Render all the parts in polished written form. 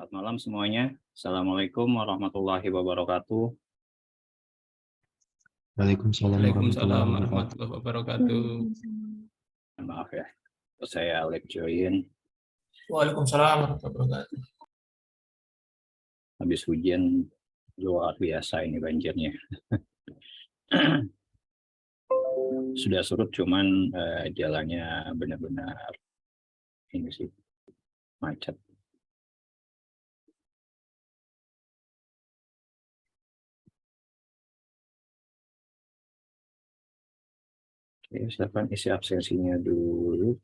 Selamat malam semuanya. Assalamualaikum warahmatullahi wabarakatuh. Waalaikumsalam warahmatullahi Waalaikumsalam wabarakatuh. warahmatullahi wabarakatuh. Maaf ya, saya Alek join. Waalaikumsalam warahmatullahi wabarakatuh. Habis hujan luar biasa ini banjirnya. Sudah surut, cuman jalannya benar-benar ini sih macet. Oke, silakan isi absensinya dulu.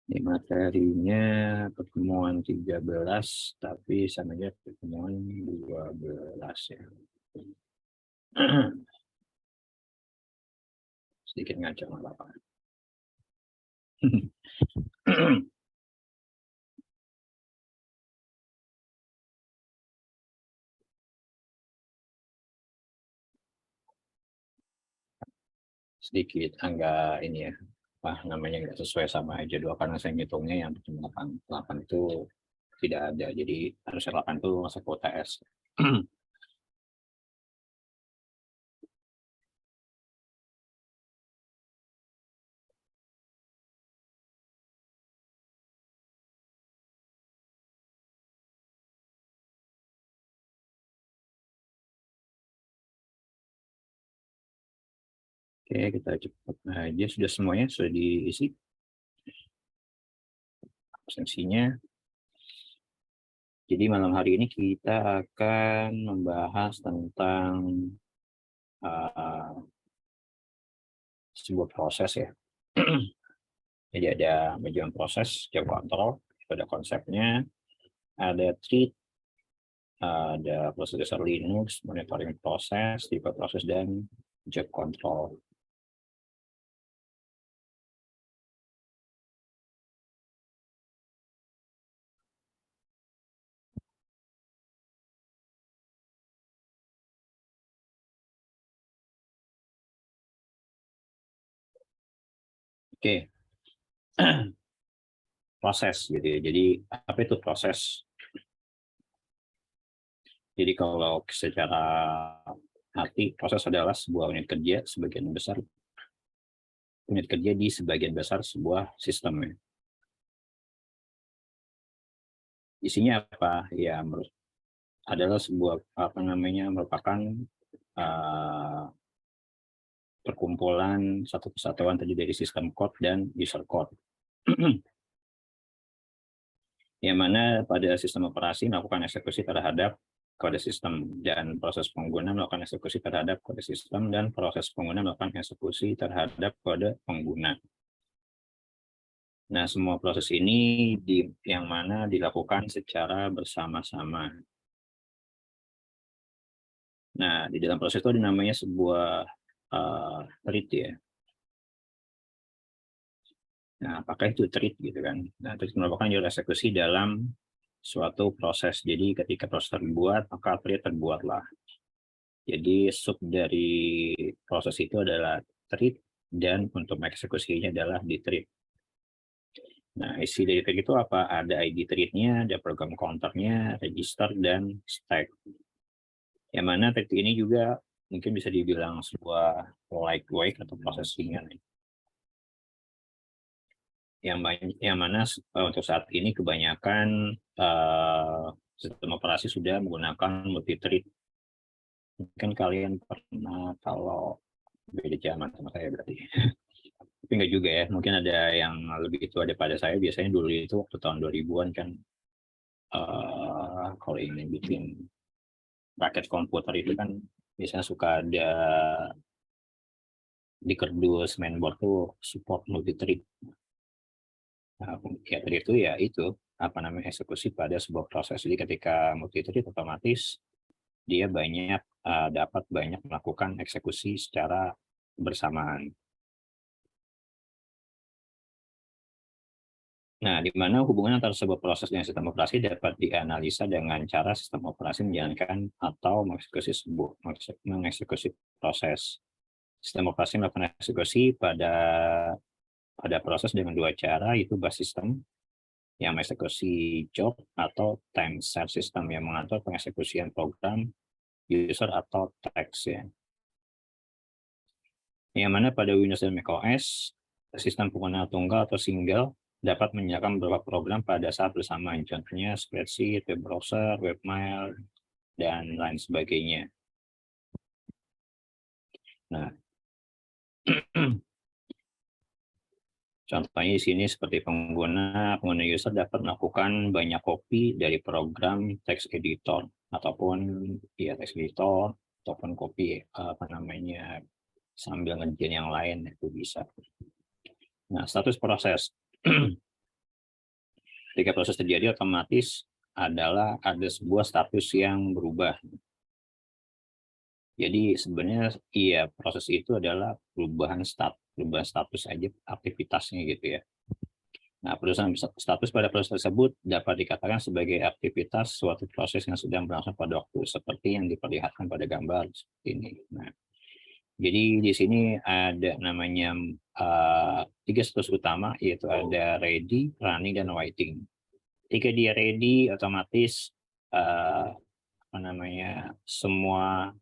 Ini materinya pertemuan 13, tapi samanya pertemuan 12 ya. Sedikit ngaco nggak apa-apa. Sedikit enggak ini ya, apa namanya, nggak sesuai sama jadwal karena saya ngitungnya yang 8 itu tidak ada, jadi harusnya 8 itu masuk ke UTS. Oke, kita cepat aja. Sudah semuanya sudah diisi absensinya. Jadi malam hari ini kita akan membahas tentang sebuah proses ya. Jadi ada manajemen proses, job control, ada konsepnya, ada treat, ada proses dasar Linux, monitoring proses, tipe proses, dan job control. Oke, proses gitu ya. Jadi apa itu proses? Jadi kalau secara arti, proses adalah sebuah unit kerja di sebagian besar sebuah sistem. Isinya apa? Ya, adalah sebuah merupakan perkumpulan satu kesatuan terdiri dari sistem code dan user code. Yang mana pada sistem operasi melakukan eksekusi terhadap kode sistem, dan proses pengguna melakukan eksekusi terhadap kode sistem, dan proses pengguna melakukan eksekusi terhadap kode pengguna. Nah, semua proses ini yang mana dilakukan secara bersama-sama. Nah, di dalam proses itu namanya sebuah thread ya. Nah, apakah itu thread gitu kan? Nah, thread merupakan jalur eksekusi dalam suatu proses. Jadi ketika proses terbuat, maka thread terbuatlah. Jadi sub dari proses itu adalah thread, dan untuk mengeksekusinya adalah di thread. Nah, isi dari thread itu apa? Ada ID thread-nya, ada program counter-nya, register, dan stack. Yang mana thread ini juga mungkin bisa dibilang sebuah lightweight atau proses ringan. Yang mana untuk saat ini kebanyakan sistem operasi sudah menggunakan multi-thread. Mungkin kalian pernah, kalau beda zaman sama saya berarti. Tapi enggak juga ya, mungkin ada yang lebih tua daripada saya. Biasanya dulu itu waktu tahun 2000-an kan, kalau ingin bikin raket komputer itu kan biasanya suka ada di kerdus mainboard tuh support multi-thread. Nah, multi-thread itu ya itu eksekusi pada sebuah proses. Jadi ketika multi-thread otomatis dia dapat banyak melakukan eksekusi secara bersamaan. Nah, di mana hubungan antara sebuah proses dan sistem operasi dapat dianalisa dengan cara sistem operasi menjalankan atau mengeksekusi proses. Sistem operasi melakukan eksekusi pada proses dengan dua cara, yaitu bus system yang mengeksekusi job atau time set system yang mengatur pengeksekusian program, user atau teks ya. Yang mana pada Windows dan macOS, sistem pengguna tunggal atau single dapat menyalakan beberapa program pada saat bersamaan. Contohnya spreadsheet, web browser, webmail, dan lain sebagainya. Nah, contohnya di sini seperti pengguna user dapat melakukan banyak copy dari program text editor ataupun text editor ataupun copy sambil ngerjain yang lain itu bisa. Nah, status proses. Ketika proses terjadi otomatis adalah ada sebuah status yang berubah. Jadi sebenarnya proses itu adalah perubahan status aja aktivitasnya gitu ya. Nah, perubahan status pada proses tersebut dapat dikatakan sebagai aktivitas suatu proses yang sedang berlangsung pada waktu seperti yang diperlihatkan pada gambar seperti ini. Nah, jadi di sini ada namanya 3 status utama, yaitu ada ready, running, dan waiting. Ketika dia ready, otomatis semua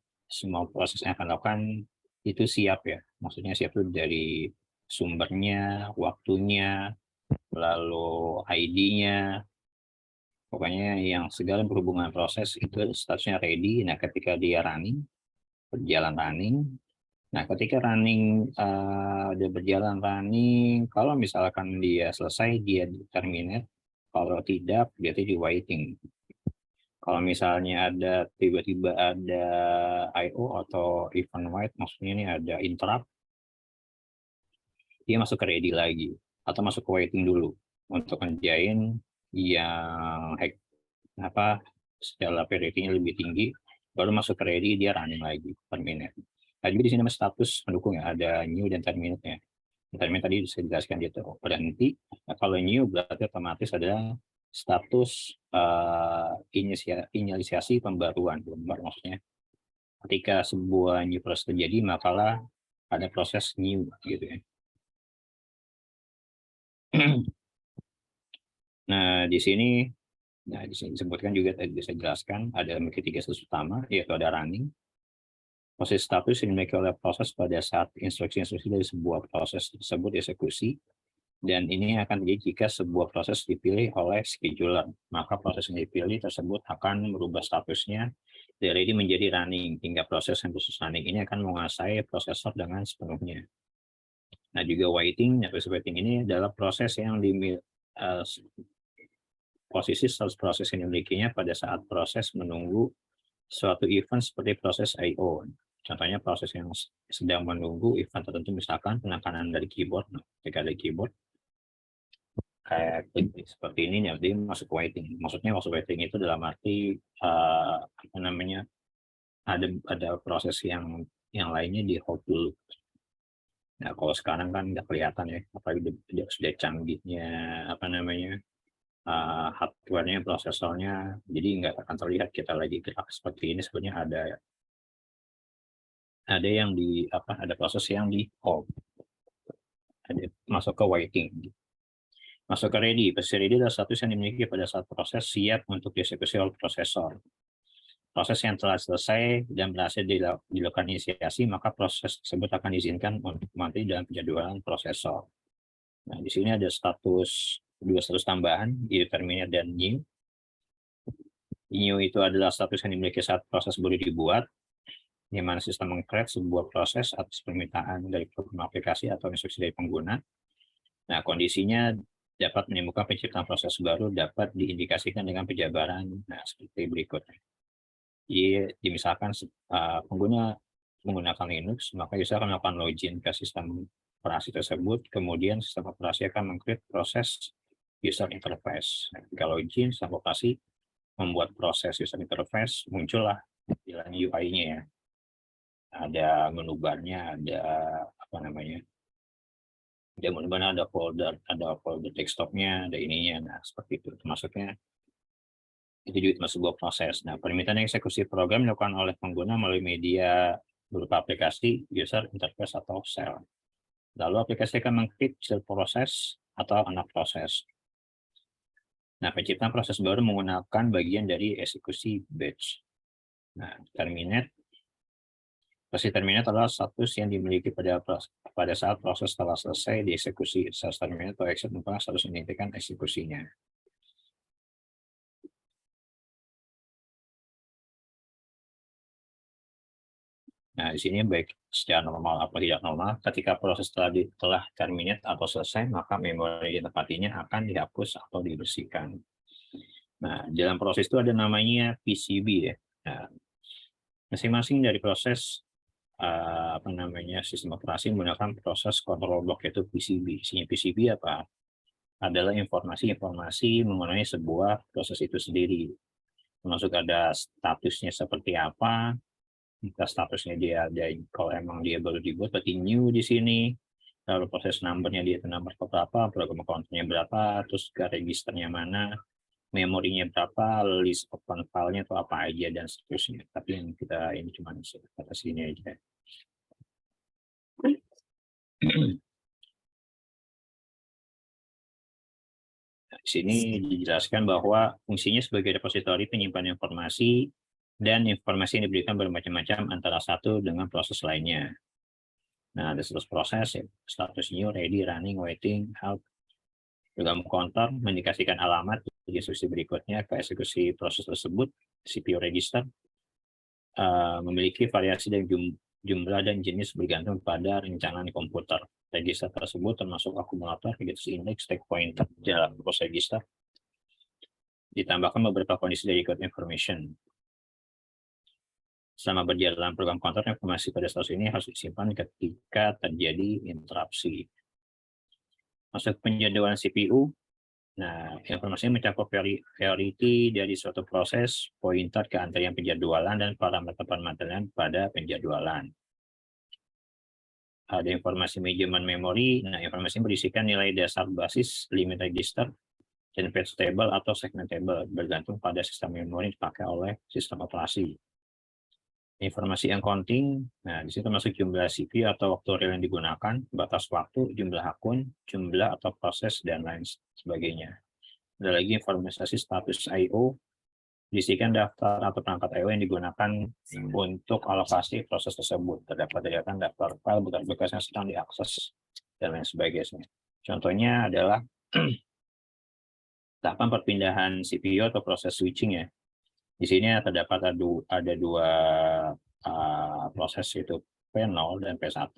proses yang akan dilakukan itu siap ya. Maksudnya siap itu dari sumbernya, waktunya, lalu ID-nya, pokoknya yang segala berhubungan proses itu statusnya ready. Nah, ketika dia running, berjalan running. Nah, ketika running, dia berjalan running, kalau misalkan dia selesai, dia terminate. Kalau tidak, dia di waiting. Kalau misalnya tiba-tiba ada I/O atau event wait, maksudnya ini ada interrupt, dia masuk ke ready lagi atau masuk ke waiting dulu untuk ngerjain yang secara priority-nya lebih tinggi, baru masuk ke ready, dia running lagi per minute. Nah, juga di sini status pendukung ya, ada new dan terminate-nya. Terminate tadi saya jelaskan dia berhenti. Nah, kalau new berarti otomatis ada status inisiasi pembaruan. Maksudnya ketika sebuah new proses terjadi, makalah ada proses new gitu ya. Nah, di sini disebutkan juga tadi saya jelaskan ada tiga status utama, yaitu ada running. Proses status yang dimiliki oleh proses pada saat instruksi-instruksi dari sebuah proses tersebut dieksekusi, dan ini akan terjadi jika sebuah proses dipilih oleh scheduler. Maka proses yang dipilih tersebut akan merubah statusnya dari ready menjadi running, hingga proses yang khusus running ini akan menguasai prosesor dengan sepenuhnya. Nah, juga waiting. Nah, proses waiting ini adalah proses yang posisi status proses yang dimilikinya pada saat proses menunggu suatu event seperti proses I/O. Contohnya proses yang sedang menunggu event tertentu, misalkan penekanan dari keyboard. Nah, ketika ada keyboard kayak seperti ini, dia masuk waiting. Maksudnya masuk waiting itu dalam arti ada proses yang lainnya di hold dulu. Nah, kalau sekarang kan nggak kelihatan ya, apalagi sudah canggihnya hardware-nya, prosesornya, jadi nggak akan terlihat kita lagi gerak seperti ini. Sebenarnya ada yang ada proses yang di hold, ada masuk ke waiting. Masuk ke ready. Proses ready adalah status yang dimiliki pada saat proses siap untuk dieksekusi oleh prosesor. Proses yang telah selesai dan berhasil dilakukan inisiasi, maka proses tersebut akan diizinkan untuk mati dalam penjadwalan prosesor. Nah, di sini ada dua status tambahan, yaitu terminate dan new. New itu adalah status yang dimiliki saat proses baru dibuat, di mana sistem meng-create sebuah proses atas permintaan dari program aplikasi atau instruksi dari pengguna. Nah, kondisinya dapat menimbulkan penciptaan proses baru dapat diindikasikan dengan penjabaran seperti berikut. Jadi, misalkan pengguna menggunakan Linux, maka user akan melakukan login ke sistem operasi tersebut, kemudian sistem operasi akan meng-create proses user interface. Ketika login, sistem operasi membuat proses user interface, muncullah tampilan UI-nya ya. Ada menu bar-nya, ada Kemudian ada folder desktopnya, ada ininya. Nah, seperti itu. Termasuknya itu juga termasuk sebuah proses. Nah, permintaan eksekusi program dilakukan oleh pengguna melalui media berupa aplikasi, user interface, atau shell. Lalu aplikasi akan mengklik shell proses atau anak proses. Nah, penciptaan proses baru menggunakan bagian dari eksekusi batch. Nah, Proses terminate adalah status yang dimiliki pada saat proses telah selesai dieksekusi. Status terminate atau exit merupakan status yang dihentikan eksekusinya. Nah, di sini baik secara normal atau tidak normal, ketika proses telah terminate atau selesai, maka memori yang ditempatinya akan dihapus atau dibersihkan. Nah, dalam proses itu ada namanya PCB ya. Nah, masing-masing dari proses sistem operasi menggunakan proses control block yaitu PCB. Isinya PCB apa? Adalah informasi-informasi mengenai sebuah proses itu sendiri. Termasuk ada statusnya seperti apa, statusnya dia ada, kalau emang dia baru dibuat berarti new di sini, lalu proses numbernya dia itu number berapa, program counternya berapa, terus ke registernya mana, memorinya berapa, list open file-nya itu apa aja, dan seterusnya. Tapi yang kita ini cuma atas ini aja. Di sini dijelaskan bahwa fungsinya sebagai repositori penyimpan informasi dan informasi yang diberikan bermacam-macam antara satu dengan proses lainnya. Nah, ada status proses, status new, ready, running, waiting, help. Program counter mengindikasikan alamat di instruksi berikutnya ke eksekusi proses tersebut. CPU register memiliki variasi dan jumlah dan jenis bergantung pada rencangan komputer. Register tersebut termasuk akumulator, register index, stack pointer, dalam proses register. Ditambahkan beberapa kondisi dari code information. Selama berjalan program counter, informasi pada status ini harus disimpan ketika terjadi interupsi. Masuk penjadwalan CPU. Nah, informasinya mencakup priority dari suatu proses, pointer ke antrian penjadwalan, dan parameter-parameter pada penjadwalan. Ada informasi measurement memory. Nah, informasi berisikan nilai dasar basis, limit register, dan page table atau segment table, bergantung pada sistem memori dipakai oleh sistem operasi. Informasi accounting, nah di situ termasuk jumlah CPU atau waktu real yang digunakan, batas waktu, jumlah akun, jumlah atau proses, dan lain sebagainya. Ada lagi informasi status I/O, berisikan daftar atau perangkat I/O yang digunakan untuk alokasi proses tersebut. Terdapat daftar file bekas yang sedang diakses, dan lain sebagainya. Contohnya adalah tahapan perpindahan CPU atau proses switching ya. Di sini terdapat ada dua proses, yaitu P0 dan P1,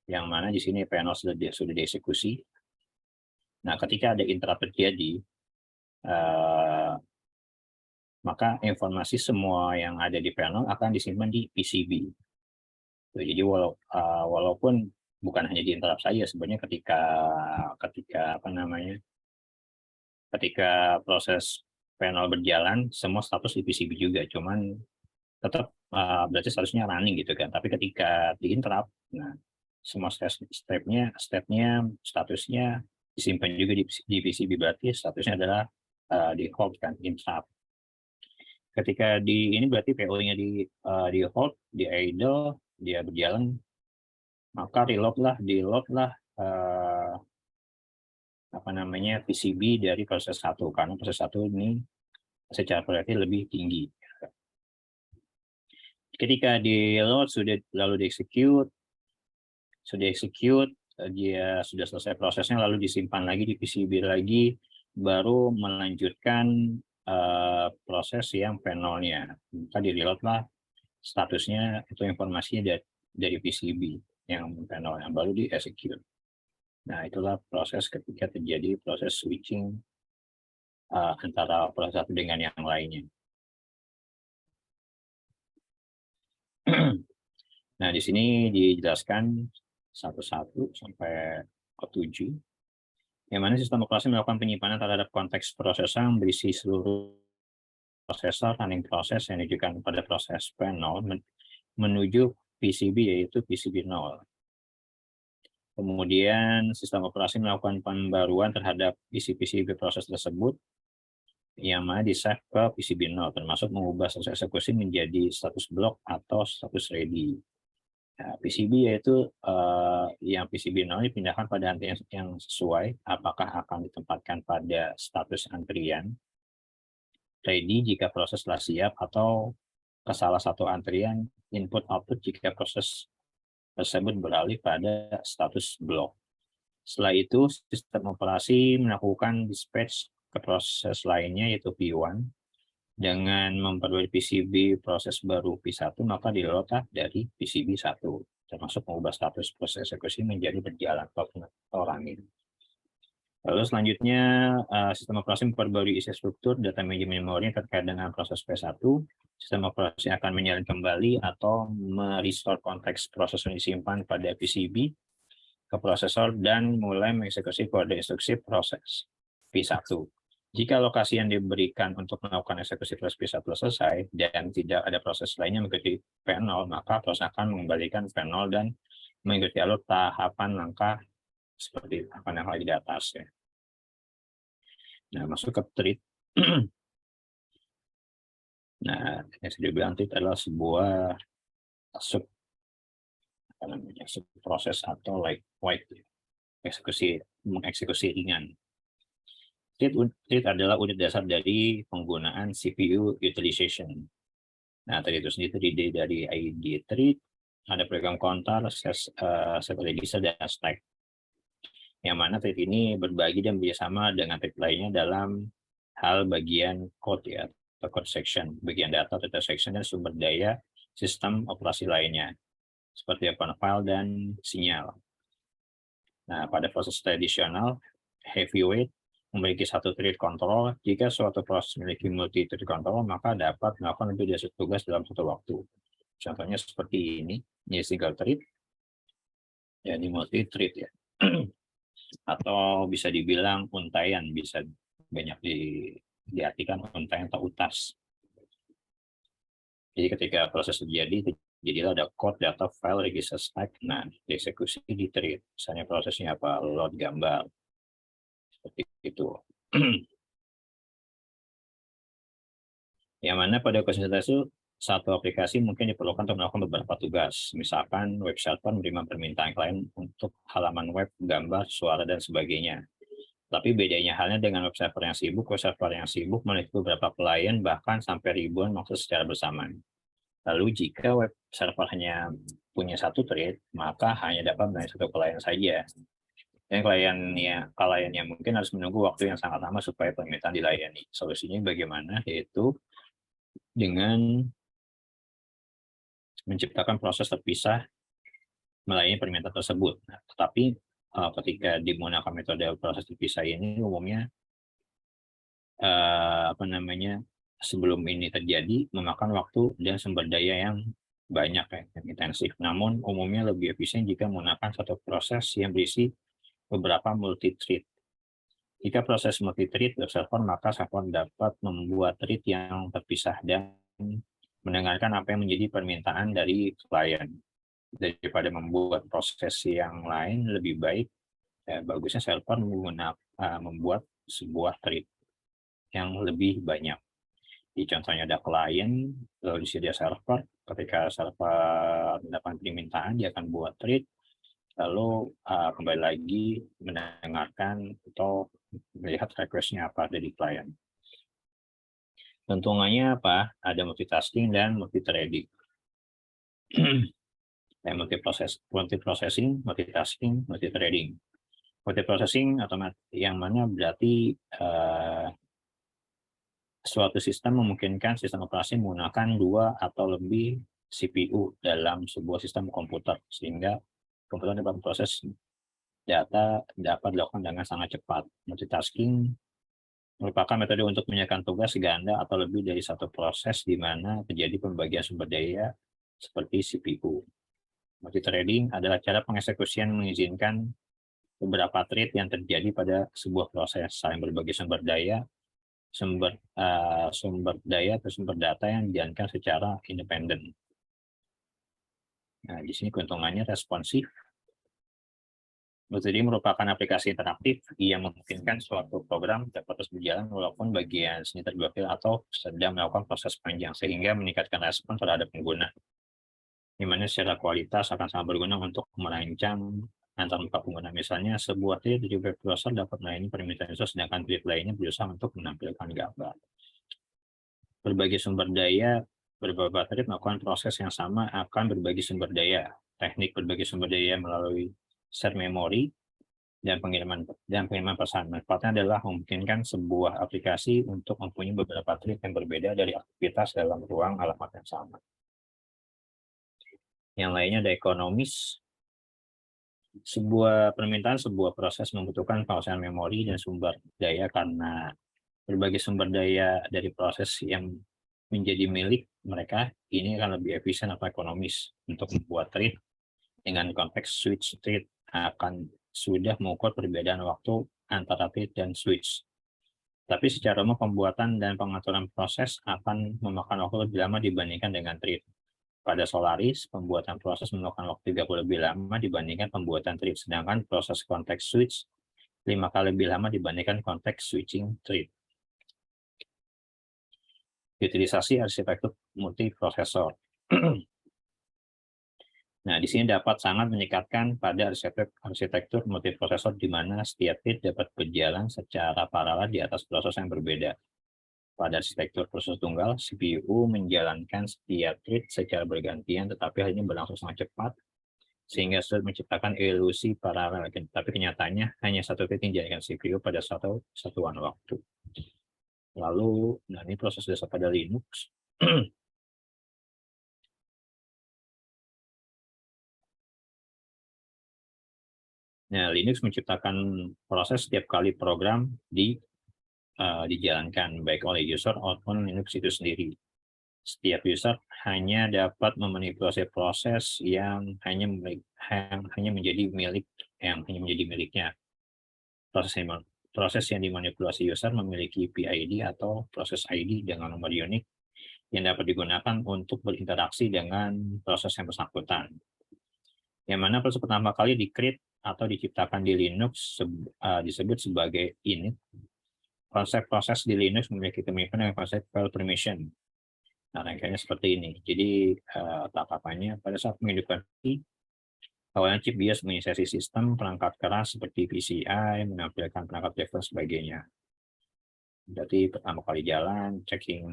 yang mana di sini P0 sudah dieksekusi. Nah, ketika ada interrupt terjadi, maka informasi semua yang ada di P0 akan disimpan di PCB. Jadi walaupun bukan hanya di interrupt saja, sebenarnya ketika proses P0 berjalan, semua status di PCB juga, cuman tetap berarti statusnya running gitu kan. Tapi ketika di interrupt, nah semua stepnya statusnya disimpan juga di PCB, berarti statusnya adalah di hold kan, interrupt. Ketika di ini berarti PO-nya di hold, di idle, dia berjalan, maka di load lah PCB dari proses 1, karena proses 1 ini secara priority lebih tinggi. Ketika di load lalu di-execute, dia sudah selesai prosesnya, lalu disimpan lagi di PCB lagi, baru melanjutkan proses yang P0-nya. Maka di reload lah statusnya itu informasinya dari PCB yang P0 yang baru di-execute. Nah, itulah proses ketika terjadi proses switching antara proses satu dengan yang lainnya. Nah, di sini dijelaskan 1 sampai ke 7, yang mana sistem operasi melakukan penyimpanan terhadap konteks prosesor yang berisi seluruh prosesor running proses yang ditujukan pada proses P0 menuju PCB, yaitu PCB 0. Kemudian sistem operasi melakukan pembaruan terhadap isi PCB proses tersebut yang mana di-save ke PCB 0, termasuk mengubah status eksekusi menjadi status block atau status ready. Nah, PCB yaitu yang PCB 0 dipindahkan pada antrian yang sesuai, apakah akan ditempatkan pada status antrian ready jika proses telah siap, atau ke salah satu antrian input-output jika proses tersebut beralih pada status block. Setelah itu, sistem operasi melakukan dispatch ke proses lainnya, yaitu P1. Dengan memperoleh PCB proses baru P1, maka diloadlah dari PCB 1, termasuk mengubah status proses eksekusi menjadi berjalan atau running. Lalu selanjutnya, sistem operasi memperbarui isi struktur data memori terkait dengan proses P1. Sistem operasi akan menyalin kembali atau merestore konteks proses yang disimpan pada PCB ke prosesor dan mulai mengeksekusi kode instruksi proses P1. Jika lokasi yang diberikan untuk melakukan eksekusi proses P1 selesai dan tidak ada proses lainnya mengikuti P0, maka proses akan mengembalikan P0 dan mengikuti alur tahapan langkah seperti apa yang ada di atas ya. Nah, masuk ke treat. Nah, yang sudah bilang treat adalah sebuah sub proses atau lightweight mengeksekusi ringan. Treat adalah unit dasar dari penggunaan CPU utilization. Nah, tadi itu sendiri terdiri dari ID treat, ada program counter, set register, dan stack. Yang mana treat ini berbagi dan bekerjasama dengan treat lainnya dalam hal bagian code ya, atau code section, bagian data, data section, dan sumber daya sistem operasi lainnya, seperti open file dan sinyal. Nah, pada proses tradisional, heavyweight memiliki satu thread control. Jika suatu proses memiliki multi-thread control, maka dapat melakukan lebih dari satu tugas dalam satu waktu. Contohnya seperti ini single thread, ya ini multi-thread ya. Atau bisa dibilang untaian, bisa banyak diartikan untaian atau utas. Jadi ketika proses terjadi, jadilah ada code, data, file, register, stack. Nah, dieksekusi di thread. Misalnya prosesnya apa? Load gambar. Seperti itu. Yang mana pada konsentrasi itu, satu aplikasi mungkin diperlukan untuk melakukan beberapa tugas. Misalkan web server menerima permintaan klien untuk halaman web, gambar, suara, dan sebagainya. Tapi bedanya halnya dengan web server yang sibuk memiliki beberapa klien, bahkan sampai ribuan akses secara bersamaan. Lalu jika web server hanya punya satu thread, maka hanya dapat melayani satu klien saja. Dan kliennya mungkin harus menunggu waktu yang sangat lama supaya permintaan dilayani. Solusinya bagaimana? Yaitu dengan menciptakan proses terpisah melayani permintaan tersebut. Nah, tetapi ketika digunakan metode proses terpisah ini umumnya sebelum ini terjadi memakan waktu dan sumber daya yang banyak yang intensif. Namun umumnya lebih efisien jika menggunakan satu proses yang berisi beberapa multi-thread. Jika proses multi-thread server, maka server dapat membuat thread yang terpisah dan mendengarkan apa yang menjadi permintaan dari klien. Daripada membuat proses yang lain, lebih baik bagusnya server membuat sebuah thread yang lebih banyak. Di contohnya ada klien, lalu disediakan server. Ketika server mendapatkan permintaan, dia akan buat thread, lalu kembali lagi mendengarkan atau melihat request-nya apa dari klien. Keuntungannya apa? Ada multitasking dan multithreading. Multiprocessing, multitasking, multithreading. Multiprocessing yang mana berarti suatu sistem memungkinkan sistem operasi menggunakan 2 atau lebih CPU dalam sebuah sistem komputer, sehingga komputer dapat proses data dapat dilakukan dengan sangat cepat. Multitasking merupakan metode untuk menyelesaikan tugas ganda atau lebih dari satu proses di mana terjadi pembagian sumber daya seperti CPU. Multithreading adalah cara pengeksekusian mengizinkan beberapa thread yang terjadi pada sebuah proses saling berbagi sumber daya atau sumber data yang dijalankan secara independen. Nah, di sini keuntungannya responsif, Multithreading merupakan aplikasi interaktif yang memungkinkan suatu program dapat terus berjalan walaupun bagian seni terblokir atau sedang melakukan proses panjang, sehingga meningkatkan respon terhadap pengguna, di mana secara kualitas akan sangat berguna untuk merancang antar muka pengguna. Misalnya, sebuah thread di web browser dapat melayani permintaan user, sedangkan thread lainnya berusaha untuk menampilkan gambar. Berbagi sumber daya, beberapa thread melakukan proses yang sama akan berbagi sumber daya. Teknik berbagi sumber daya melalui share memory dan pengiriman pesan. Manfaatnya adalah memungkinkan sebuah aplikasi untuk mempunyai beberapa thread yang berbeda dari aktivitas dalam ruang alamat yang sama. Yang lainnya ada ekonomis. Permintaan sebuah proses membutuhkan penguasaan memori dan sumber daya karena berbagai sumber daya dari proses yang menjadi milik mereka ini akan lebih efisien atau ekonomis. Untuk membuat thread dengan konteks switch thread akan sudah mengukur perbedaan waktu antara thread dan switch. Tapi secara umum pembuatan dan pengaturan proses akan memakan waktu lebih lama dibandingkan dengan thread. Pada Solaris, pembuatan proses memakan waktu 3 kali lebih lama dibandingkan pembuatan thread, sedangkan proses konteks switch 5 kali lebih lama dibandingkan konteks switching thread. Utilisasi arsitektur multiprosesor. Nah, di sini dapat sangat meningkatkan pada arsitektur multiprosesor di mana setiap thread dapat berjalan secara paralel di atas proses yang berbeda. Pada arsitektur proses tunggal, CPU menjalankan setiap thread secara bergantian, tetapi hal ini berlangsung sangat cepat, sehingga sulit menciptakan ilusi paralel. Tapi kenyataannya hanya satu thread yang dijalankan CPU pada satu satuan waktu. Lalu, nah ini proses dasar pada Linux. Nah, Linux menciptakan proses setiap kali program dijalankan baik oleh user maupun Linux itu sendiri. Setiap user hanya dapat memanipulasi proses yang hanya menjadi miliknya. Proses yang dimanipulasi user memiliki PID atau proses ID dengan nomor unik yang dapat digunakan untuk berinteraksi dengan proses yang bersangkutan. Yang mana proses pertama kali di-create atau diciptakan di Linux disebut sebagai init. Konsep proses di Linux memiliki kemiripan dengan konsep file permission. Nah, rangkaiannya seperti ini. Jadi, tatapannya pada saat menghidupkan awalnya chip BIOS menginisiasi sistem perangkat keras seperti PCI, menampilkan perangkat driver sebagainya. Berarti pertama kali jalan, checking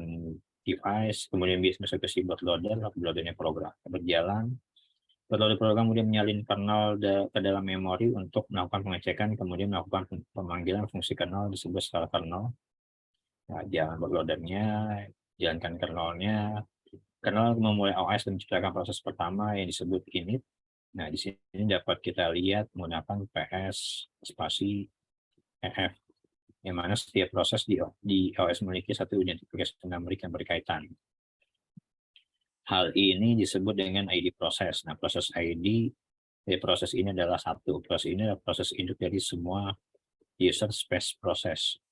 device, kemudian BIOS masuk ke si bootloader, bootloadernya program berjalan. Bootloader program kemudian menyalin kernel ke dalam memori untuk melakukan pengecekan, kemudian melakukan pemanggilan fungsi kernel disebut skala kernel. Nah, jalan bootloadernya, jalankan kernelnya. Kernel memulai OS dan menciptakan proses pertama yang disebut init. Nah, di sini dapat kita lihat menggunakan PS spasi EF, yang mana setiap proses di OS memiliki satu identifikasi numerik yang berkaitan. Hal ini disebut dengan ID proses. Nah, proses ID proses ini adalah satu. Proses ini adalah proses induk dari semua user space proses.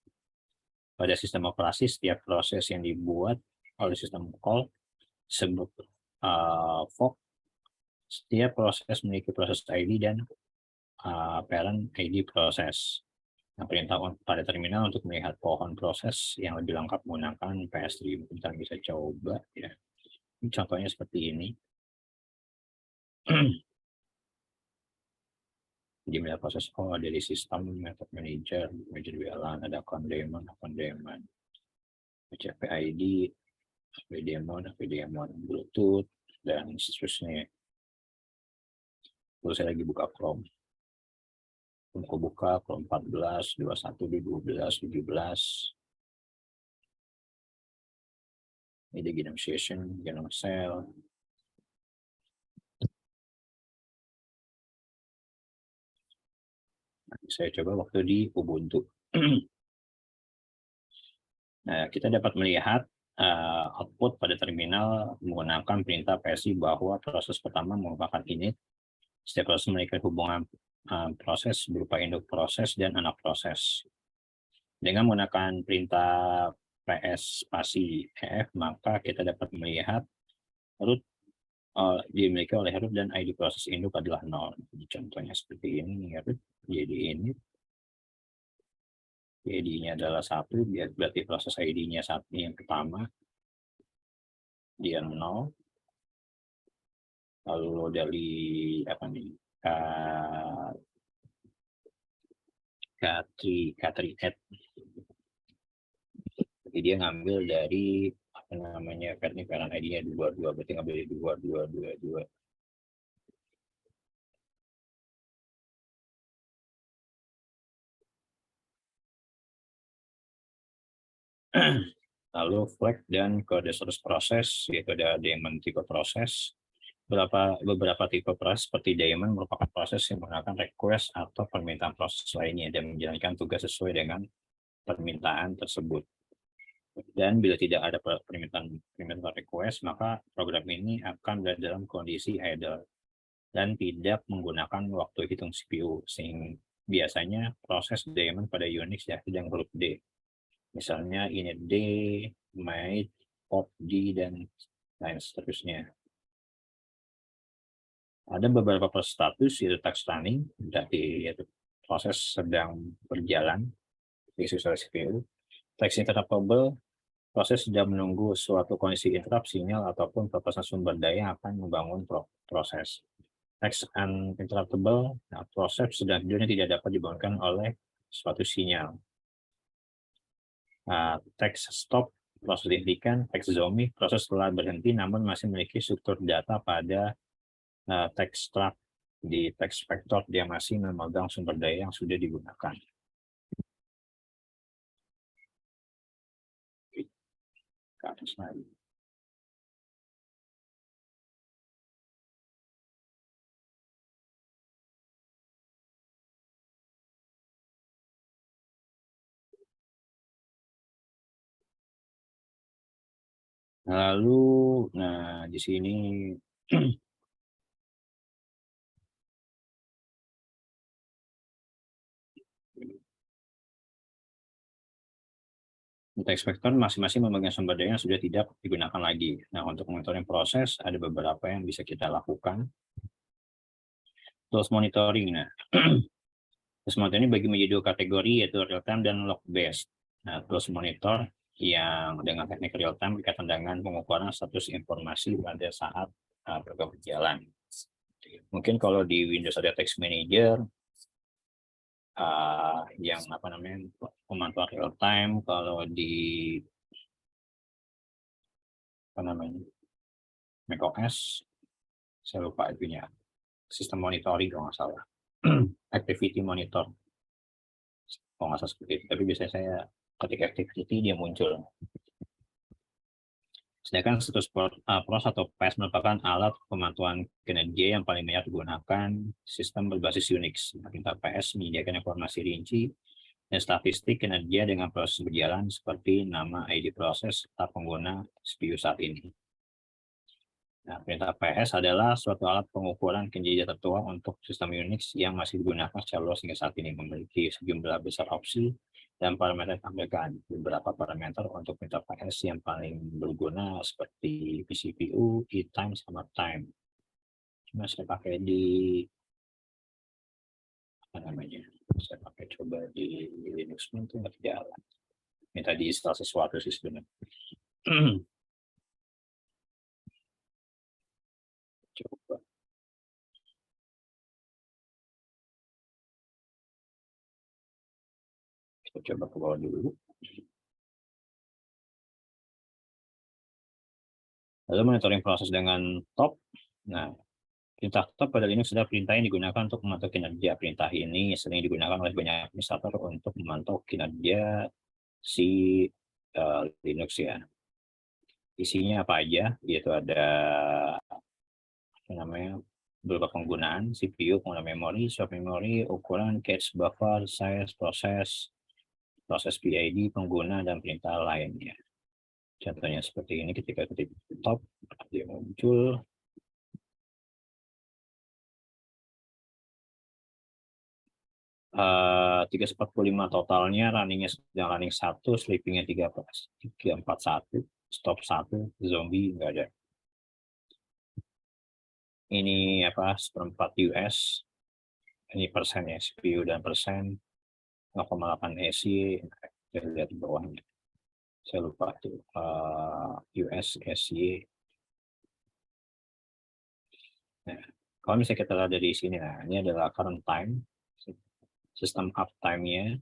Pada sistem operasi, setiap proses yang dibuat oleh sistem call disebut fork. Setiap proses memiliki proses ID dan parent ID proses. Nah, perintah pada terminal untuk melihat pohon proses yang lebih lengkap menggunakan PS3. Kita bisa coba ya. Ini contohnya seperti ini. Jadi melihat proses dari sistem, method manager, WLAN, ada condaemon, CPID, VDMon, Bluetooth, dan seterusnya. Terus saya lagi buka Chrome. Aku buka Chrome 14, 21, 12, 17. Ini genome session, genome cell. Saya coba waktu di Ubuntu. Nah, kita dapat melihat output pada terminal menggunakan perintah PSI bahwa proses pertama merupakan init. Setiap proses memiliki hubungan proses berupa induk proses dan anak proses. Dengan menggunakan perintah PS spasi EF, maka kita dapat melihat root dimiliki oleh root dan ID proses induk adalah 0. Jadi contohnya seperti ini, root jadi ini ID-nya adalah 1, dia berarti proses ID-nya satu yang pertama, dia 0, lalu dari apa nih, K3 add, jadi dia ngambil dari apa namanya parent ID-nya 22, berarti ngambil dari 2222. Lalu flag dan kode source proses, yaitu ada daemon tipe proses. Beberapa tipe proses seperti daemon merupakan proses yang menggunakan request atau permintaan proses lainnya dan menjalankan tugas sesuai dengan permintaan tersebut. Dan bila tidak ada permintaan request, maka program ini akan berada dalam kondisi idle dan tidak menggunakan waktu hitung CPU. Sehingga biasanya proses daemon pada Unix ya sedang huruf D. Misalnya init D, made, pop D, dan lain seterusnya. Ada beberapa proses status, yaitu text running, berarti yaitu proses sedang berjalan di sisi CPU. Text interruptible, proses sedang menunggu suatu kondisi interrupt sinyal ataupun proposal sumber daya akan membangun proses. Text uninterruptible, nah, proses sedang tidak dapat dibangunkan oleh suatu sinyal. Text stop, proses dihentikan. Text zombie, proses telah berhenti namun masih memiliki struktur data pada text struct. Di text vector dia masih memegang sumber daya yang sudah digunakan. Ke atas lagi. Lalu, nah di sini text vector masing-masing memegang sumber daya yang sudah tidak digunakan lagi. Nah, untuk monitoring proses ada beberapa yang bisa kita lakukan. Tools monitoring. Nah, tools monitoring bagi menjadi dua kategori, yaitu real time dan log based. Nah, tools monitor yang dengan teknik real time berkaitan dengan pengukuran status informasi pada saat program berjalan. Mungkin kalau di Windows ada text manager yang apa namanya pemantauan real time, kalau di apa namanya macOS saya lupa itunya, sistem monitoring kalau nggak salah, activity monitor kalau nggak salah seperti itu, tapi biasanya saya ketik activity dia muncul. Sedangkan status pros atau PAS merupakan alat pemantauan kinerja yang paling banyak digunakan sistem berbasis Unix. Perintah PS menyediakan informasi rinci dan statistik kinerja dengan proses berjalan seperti nama ID proses serta pengguna CPU saat ini. Nah, perintah PS adalah suatu alat pengukuran kinerja tertua untuk sistem Unix yang masih digunakan secara luas hingga saat ini, memiliki sejumlah besar opsi dan parameter ditampilkan. Beberapa parameter untuk perintah PS yang paling berguna seperti vCPU, E-time, sama time. Cuma saya pakai di apa namanya? Saya pakai coba di Linux itu nggak jalan. Ini tadi install sesuatu sih sebenarnya. Coba. Kita coba ke bawah dulu. Lalu monitoring proses dengan top. Nah, perintah top pada Linux adalah perintah yang digunakan untuk memantau kinerja. Perintah ini sering digunakan oleh banyak administrator untuk memantau kinerja si Linux ya. Isinya apa aja? Yaitu ada apa namanya beberapa penggunaan CPU, penggunaan memori, swap memori, ukuran, cache, buffer, size, proses PID, pengguna, dan perintah lainnya. Contohnya seperti ini, ketika ketik top, dia muncul. Uh, 345 totalnya, runningnya sedang running 1, sleepingnya 341, stop 1, zombie nggak ada. Ini apa, 1/4 US. ini persen ya, CPU dan persen, 0,8 AC, kita lihat di bawahnya. Saya lupa tuh, US SY. Nah, kalau misalnya kita lihat dari sini, nah ini adalah current time, sistem uptime-nya.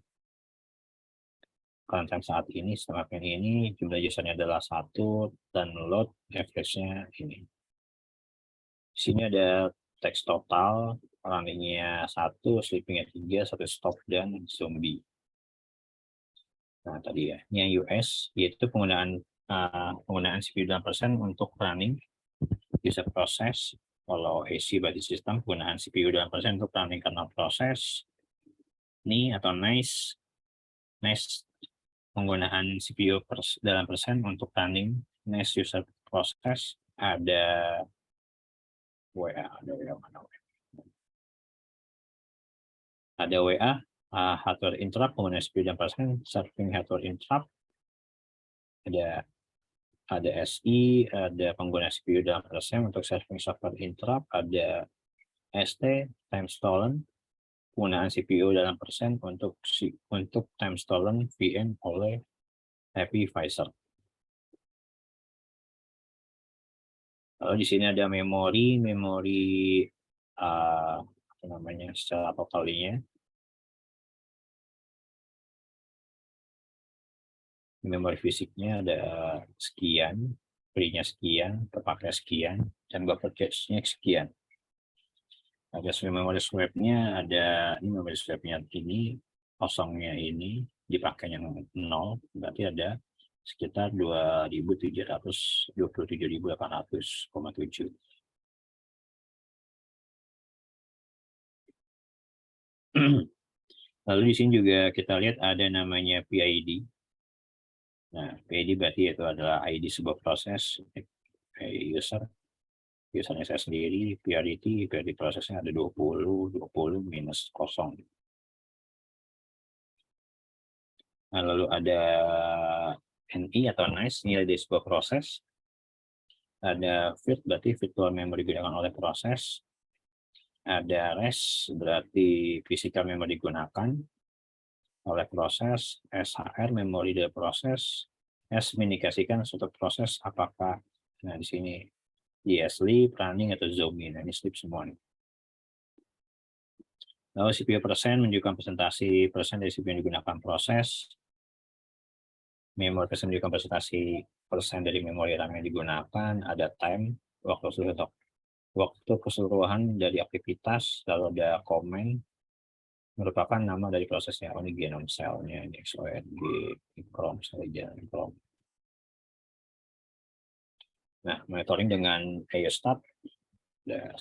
Current time saat ini, sistem uptime ini, jumlah usernya adalah 1, dan load average-nya ini. Di sini ada teks total, runningnya 1, sleepingnya 3, 1 stop, dan zombie. Nah, tadi ya, ini yang US, yaitu penggunaan CPU dan persen untuk running user proses. Kalau AC berarti sistem, penggunaan CPU dan persen untuk running kernel proses. Ini atau nice penggunaan CPU dalam persen untuk running nice user proses. Ada WA, ada WA, hardware interrupt, penggunaan CPU dan persen, serving hardware interrupt, ada SI, ada pengguna CPU dalam persen untuk serving software interrupt, ada ST, time stolen, penggunaan CPU dalam persen untuk time stolen VM oleh hypervisor. Lalu di sini ada memori apa namanya secara totalnya. Memori fisiknya ada sekian, free-nya sekian, terpakai sekian, dan buffer cache-nya sekian. Ada memori swap-nya, ada ini memori swap-nya ini, kosongnya ini, dipakainya 0, berarti ada sekitar 2.727.800,7. Lalu di sini juga kita lihat ada namanya PID. Nah, PID berarti itu adalah ID sebuah proses, usernya saya sendiri, PID prosesnya ada 20 minus 0. Nah, lalu ada NI atau nice, nilai dari sebuah proses. Ada VIR, berarti virtual memory digunakan oleh proses. Ada RES, berarti physical memory digunakan oleh proses. SHR, memori dari proses. S, mengindikasikan suatu proses apakah, nah di sini sleep, running, atau zombie. Nah, ini sleep semua nih. Lalu CPU persen menunjukkan presentasi persen dari CPU yang digunakan proses. Memori persen menunjukkan presentasi persen dari memori RAM yang digunakan. Ada time, waktu keseluruhan dari aktivitas. Lalu ada comment, merupakan nama dari prosesnya. Oh, ini genome cell-nya, ini XORG, Chrome, saja Chrome. Nah, monitoring dengan IOStat.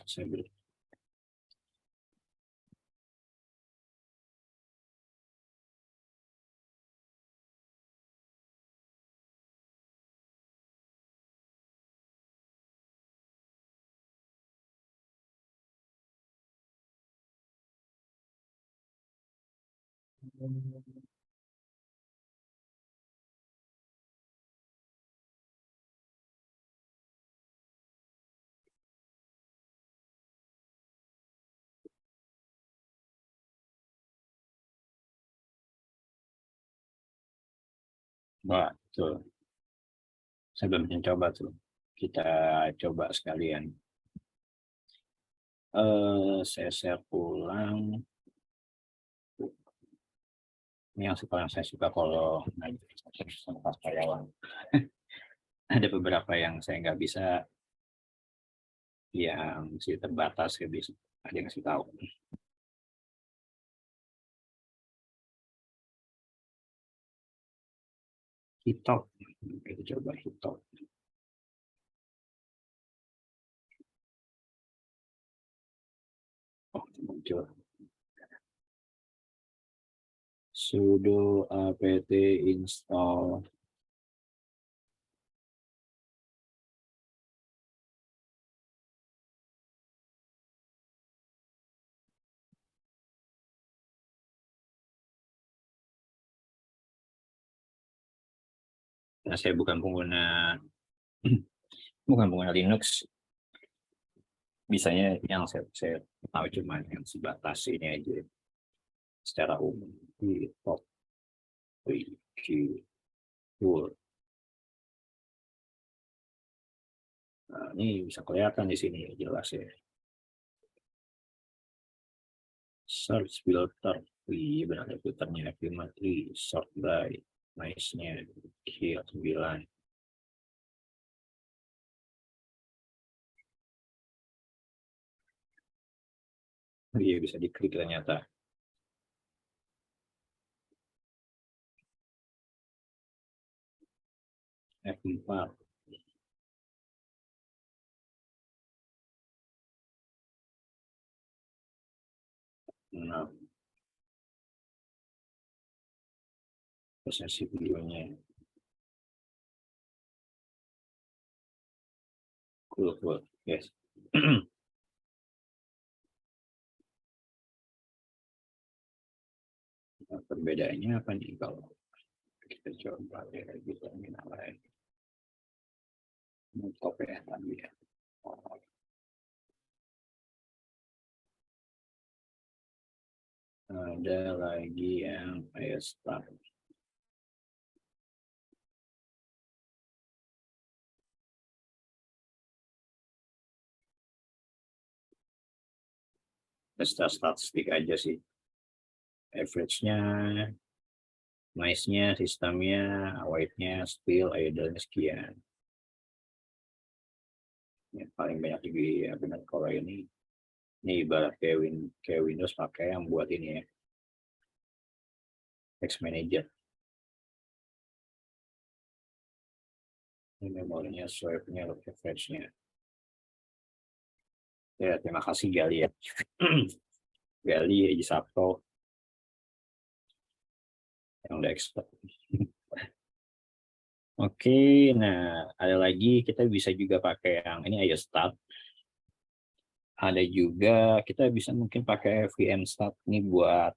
Saya beri. Wah, tuh. Saya belum mencoba tuh. Kita coba sekalian. Saya share ulang. Ini yang paling saya suka kalau sama karyawan. Ada beberapa yang saya nggak bisa, yang masih terbatas, ada yang ngasih tahu. Hitop, kita coba hitop. Oh, muncul. Sudo apt install. Nah, saya bukan pengguna Linux. Bisanya yang saya tahu cuma yang sebatas ini aja secara umum di top tool. Nah, ini bisa kelihatan di sini jelas ya. Search filter, iya benar ada filternya, Filmatri, sort by, nice-nya, kill 9. Iya bisa diklik ternyata. F4. Nah, prosesi videonya. Cool. Yes. Nah, perbedaannya apa nih kalau kita coba ya gitu lain. Top ya tadi ya. Ada lagi yang kayak start. Statistik aja sih. Average-nya, nice-nya, sistemnya, weight-nya, still, idle-nya sekian. Ya, paling banyak di ya, benar kalau ini ibarat kayak Windows pakai yang buat ini ya, text manager. Ini memorinya, swipe-nya, average-nya. Ya, terima kasih Gali ya. Gali, Eji Sabto yang udah expert. Oke, nah ada lagi kita bisa juga pakai yang ini ayo start. Ada juga kita bisa mungkin pakai VM start ini buat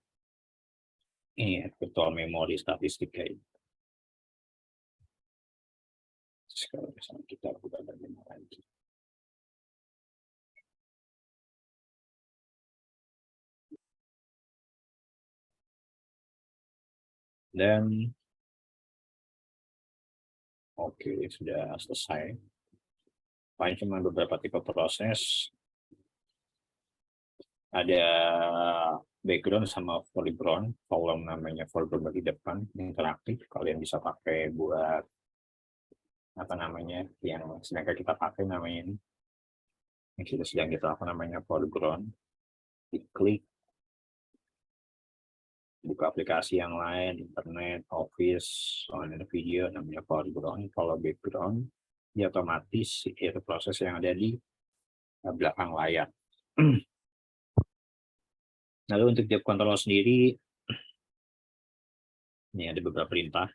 ini virtual memory statistik kayak gitu. Kalau misalnya kita buka bagaimana lagi. Dan oke, sudah selesai. Paling cuma beberapa tipe proses. Ada background sama foreground. Kolom namanya foreground di depan, interaktif. Kalian bisa pakai buat apa namanya yang sedang kita pakai namanya ini. Yang sedang kita apa namanya foreground. Diklik, buka aplikasi yang lain, internet, office, online video, namanya foreground. Kalau background, dia otomatis itu proses yang ada di belakang layar. Lalu untuk job control sendiri, ini ada beberapa perintah.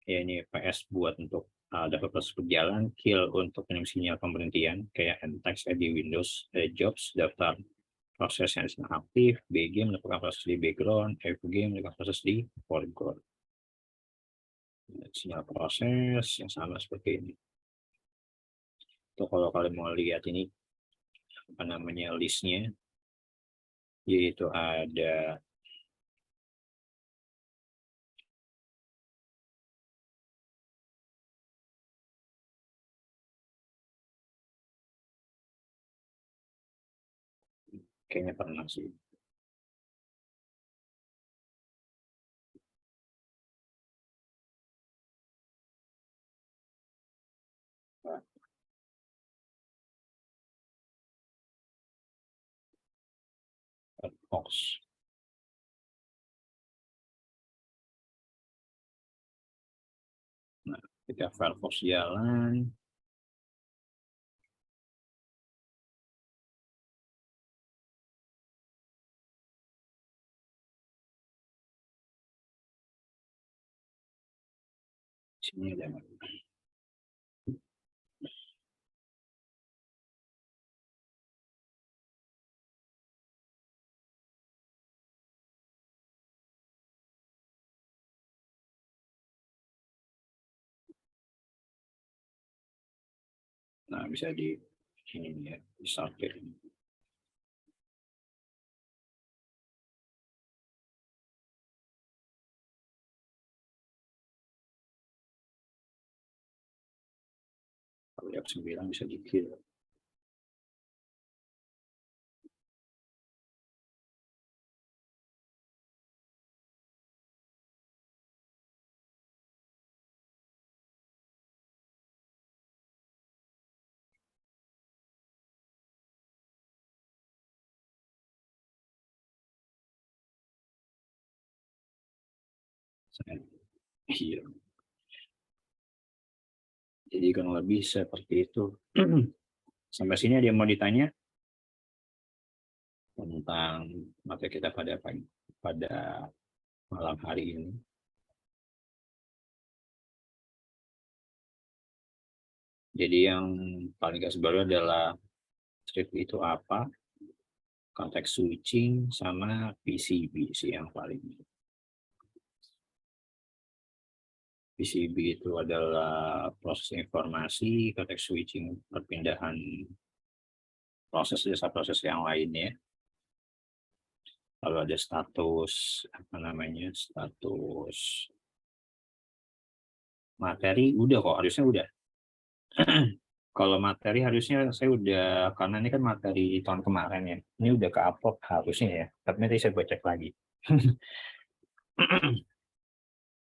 Ya, ini PS buat untuk data proses berjalan, kill untuk sinyal pemberhentian, kayak text di Windows, jobs, daftar proses yang sedang aktif, BG melakukan proses di background, FG melakukan proses di foreground. Sinyal proses yang sama seperti ini. Itu kalau kalian mau lihat ini apa namanya listnya, yaitu ada kayaknya pernah sih. Box. Nah, ketika Firefox jalan, sini ada. Nah, bisa di Ini ya, disortir. Kalau lihat 9 bisa dikit. Iya. Jadi kurang lebih seperti itu. Sampai sini ada yang mau ditanya tentang materi kita pada malam hari ini. Jadi yang paling garis baru adalah strip itu apa, konteks switching, sama PCB sih yang paling. PCB itu adalah proses informasi, konteks switching perpindahan proses jasa proses yang lainnya. Lalu ada status status materi udah kok, harusnya udah. Kalau materi harusnya saya udah, karena ini kan materi tahun kemarin ya, ini udah ke-upload harusnya ya, tapi nanti saya cek lagi.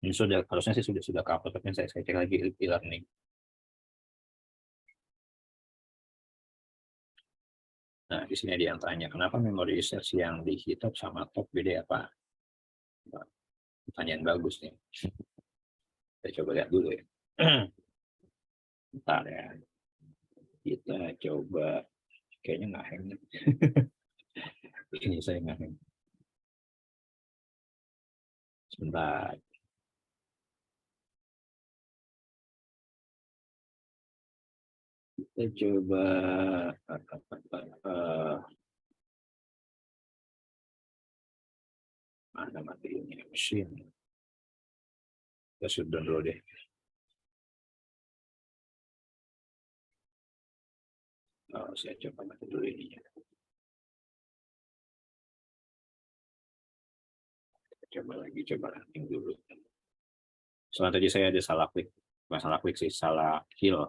Ini harusnya sih sudah ke-upload, tapi saya cek lagi e-learning. Nah, di sini ada yang tanya, kenapa memori research yang di GitHub sama top beda apa? Pertanyaan bagus nih. Kita coba lihat dulu ya. Bentar ya. Kita coba, kayaknya nggak hang. Ini saya nggak hang. Sebentar. Kita coba mana materinya mesin. Kita sudah dulu deh. Oh, saya coba mati dulu ininya. Coba ranting dulu. Soalnya tadi saya ada salah klik. Bukan salah klik sih, salah kill.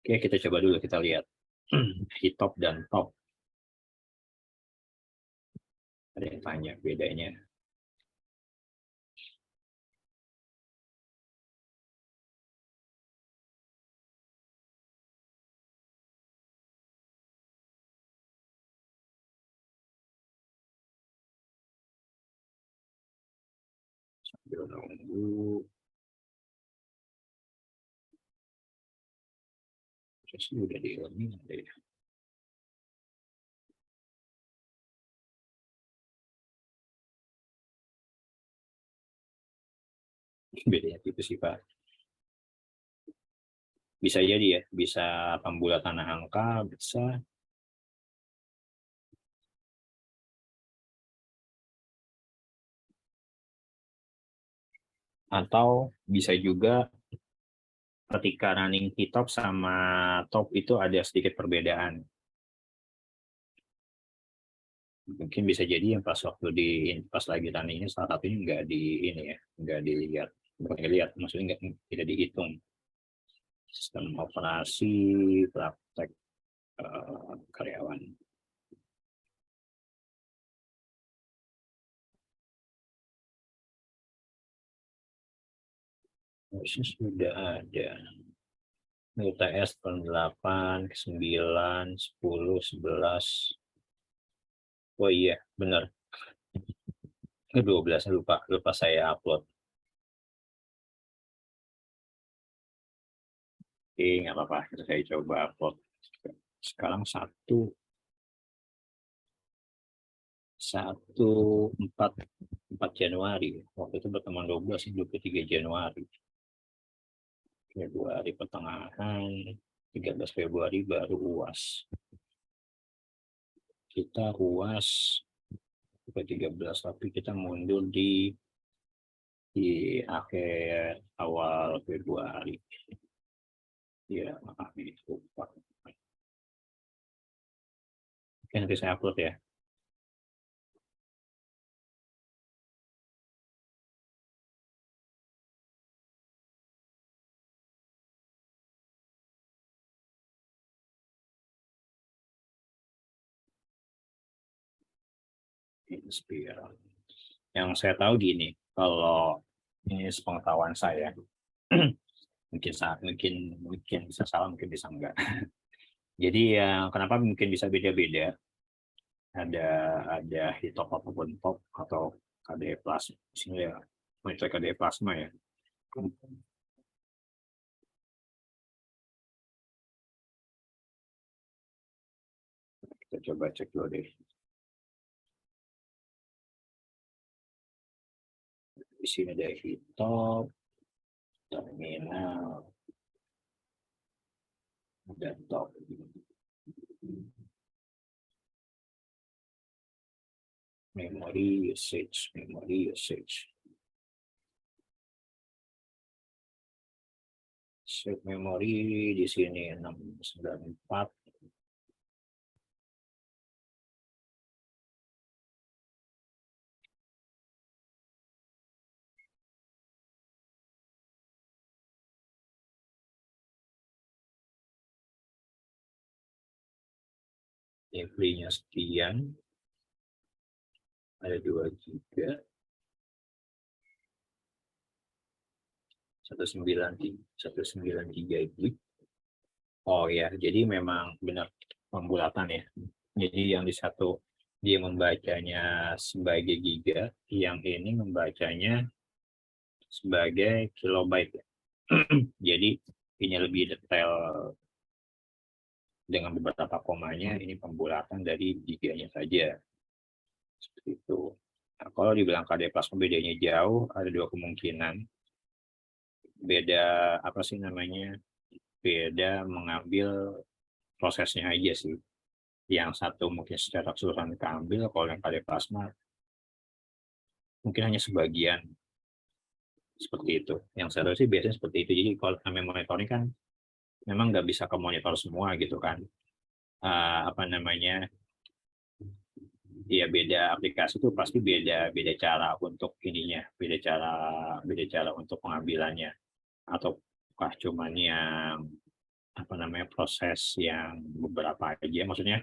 Oke, kita coba dulu, kita lihat. Hit top dan top. Ada yang tanya bedanya. Sambil nunggu. Terus udah di learning ada ya. Bedanya tipis sih Pak. Bisa jadi ya, bisa pembulatan angka, bisa. Atau bisa juga ketika running hitop sama top itu ada sedikit perbedaan. Mungkin bisa jadi yang pas waktu pas lagi runningnya salah satunya nggak di ini ya, nggak dilihat, bukan dilihat, maksudnya tidak dihitung. Sistem operasi praktek karyawan. Harusnya sudah ada. UTS tahun 8, 9, 10, 11. Oh iya, benar. Ke 12 lupa saya upload. Oke, nggak apa-apa, saya coba upload. Sekarang 4 Januari. Waktu itu pertemuan 23 Januari. Februari pertengahan, 13 Februari baru UAS. Kita UAS ke 13, tapi kita mundur di di akhir awal Februari. Ya, maaf ini lupa. Oke, nanti saya upload ya. Inspira. Yang saya tahu gini, kalau ini sepengetahuan saya, mungkin bisa salah, mungkin bisa enggak. Jadi ya kenapa mungkin bisa beda-beda? Ada hitop ataupun top atau KDE plasma. Di sini ya monitor KDE plasma ya. Kita coba cek dulu deh. Di sini ada hitop, terminal, ada top. Memory usage. Set memori di sini 694. Free-nya sekian. Ada 2 GB. 193 GB. Oh ya, jadi memang benar pembulatan ya. Jadi yang di satu dia membacanya sebagai giga, yang ini membacanya sebagai kilobyte. Jadi ini lebih detail dengan beberapa komanya, ini pembulatan dari giganya saja. Seperti itu. Nah, kalau dibilang KDE plasma bedanya jauh, ada 2 kemungkinan. Beda apa sih namanya? Beda mengambil prosesnya aja sih. Yang satu mungkin secara keseluruhan keambil, kalau yang KDE plasma mungkin hanya sebagian. Seperti itu. Yang saya tahu sih biasanya seperti itu. Jadi kalau namanya monitoring kan memang nggak bisa ke monitor semua gitu kan. Apa namanya? Ya beda aplikasi itu pasti beda cara untuk ininya, beda cara untuk pengambilannya, ataukah cuman yang apa namanya proses yang beberapa aja, maksudnya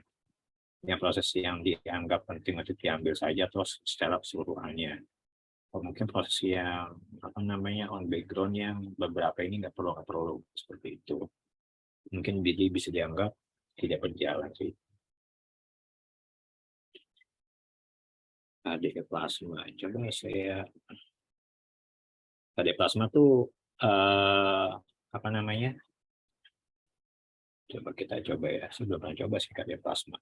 yang proses yang dianggap penting untuk diambil saja terus secara keseluruhannya. Atau mungkin proses yang apa namanya on background yang beberapa ini nggak perlu seperti itu. Mungkin bisa dianggap tidak berjalan sih. KDE plasma, coba saya KDE plasma tuh apa namanya? Coba kita coba ya, sebelum pernah coba sih KDE plasma.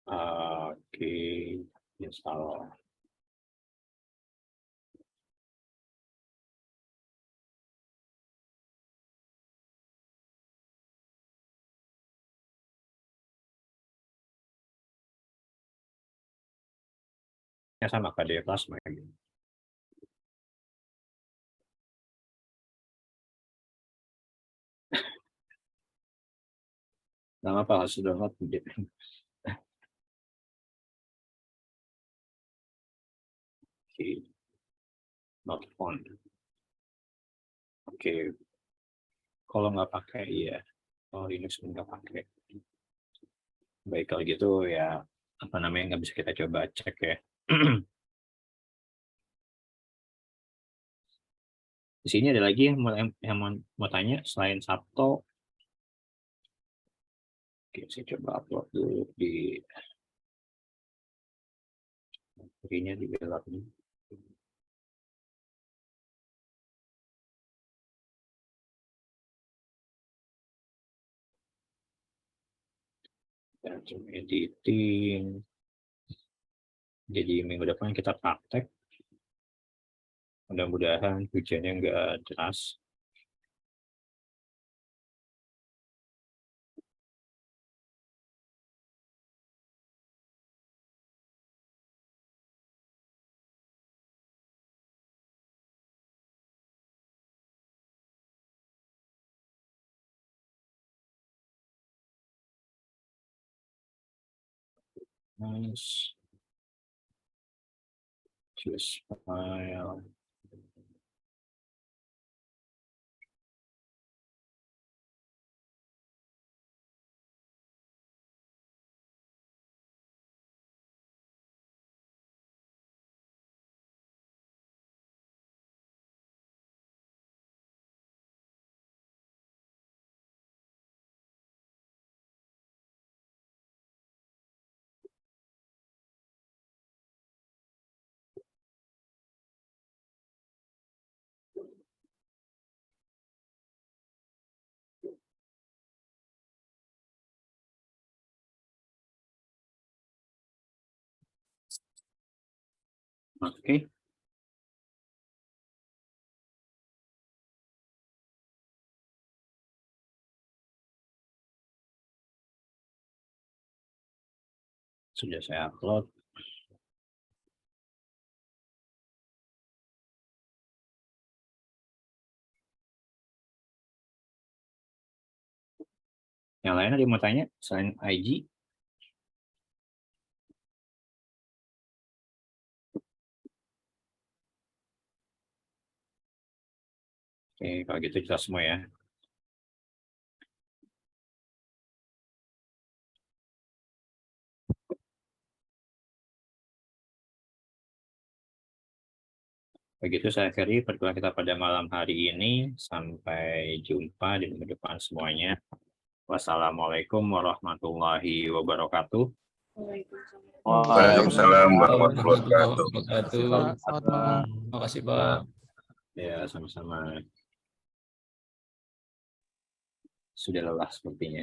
Oke, install. Ya sama KDE plasma gitu. Nama apa harus download gitu. Oke, not found. Oke, kalau nggak pakai ya, kalau Linux nggak pakai. Baik kalau gitu ya apa namanya nggak bisa kita coba cek ya. Di sini ada lagi yang mau tanya selain Sabto. Oke, saya coba upload dulu di ininya di belakangnya. Dan coba editing. Jadi minggu depan kita praktek. Mudah-mudahan hujannya nggak deras. Choose file. Oke. Sudah saya upload. Yang lain ada yang mau tanya selain IG? Oke, kalau gitu kita semua ya. Begitu saya akhiri pertemuan kita pada malam hari ini. Sampai jumpa di minggu depan semuanya. Wassalamualaikum warahmatullahi wabarakatuh. Waalaikumsalam warahmatullahi wabarakatuh. Selamat malam. Terima kasih, Pak. Ya, sama-sama. Sudah lelah sepertinya.